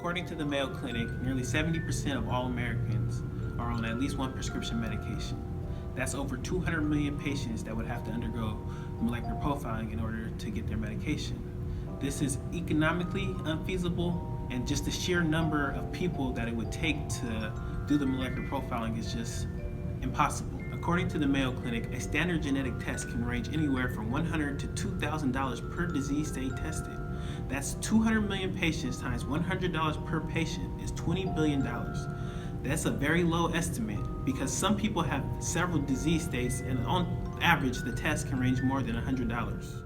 According to the Mayo Clinic, nearly 70% of all Americans are on at least one prescription medication. That's over 200 million patients that would have to undergo molecular profiling in order to get their medication. This is economically unfeasible, and just the sheer number of people that it would take to do the molecular profiling is just impossible. According to the Mayo Clinic, a standard genetic test can range anywhere from $100 to $2,000 per disease state tested. That's 200 million patients times $100 per patient is $20 billion. That's a very low estimate because some people have several disease states, and on average, the test can range more than $100.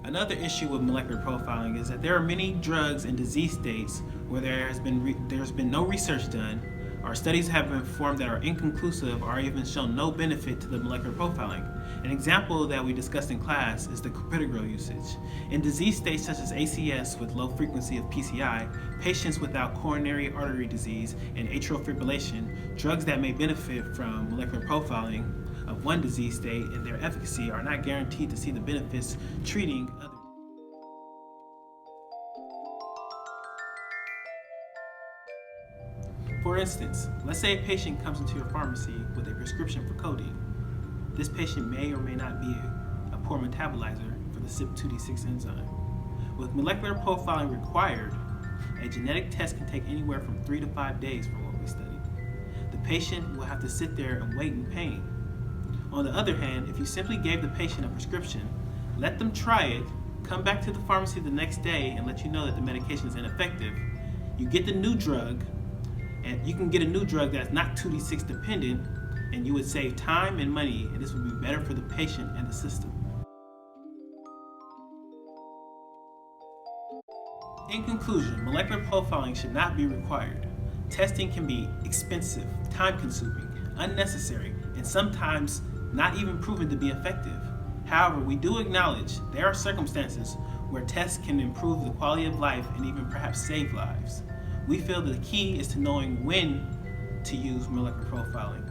Another issue with molecular profiling is that there are many drugs and disease states where there's been no research done, or studies have been performed that are inconclusive or even shown no benefit to the molecular profiling. An example that we discussed in class is the clopidogrel usage. In disease states such as ACS with low frequency of PCI, patients without coronary artery disease, and atrial fibrillation, drugs that may benefit from molecular profiling of one disease state and their efficacy are not guaranteed to see the benefits treating others. For instance, let's say a patient comes into your pharmacy with a prescription for codeine. This patient may or may not be a poor metabolizer for the CYP2D6 enzyme. With molecular profiling required, a genetic test can take anywhere from 3 to 5 days from what we studied. The patient will have to sit there and wait in pain. On the other hand, if you simply gave the patient a prescription, let them try it, come back to the pharmacy the next day and let you know that the medication is ineffective, you get the new drug, and you can get a new drug that's not 2D6 dependent, and you would save time and money, and this would be better for the patient and the system. In conclusion, molecular profiling should not be required. Testing can be expensive, time-consuming, unnecessary, and sometimes not even proven to be effective. However, we do acknowledge there are circumstances where tests can improve the quality of life and even perhaps save lives. We feel the key is to knowing when to use molecular profiling.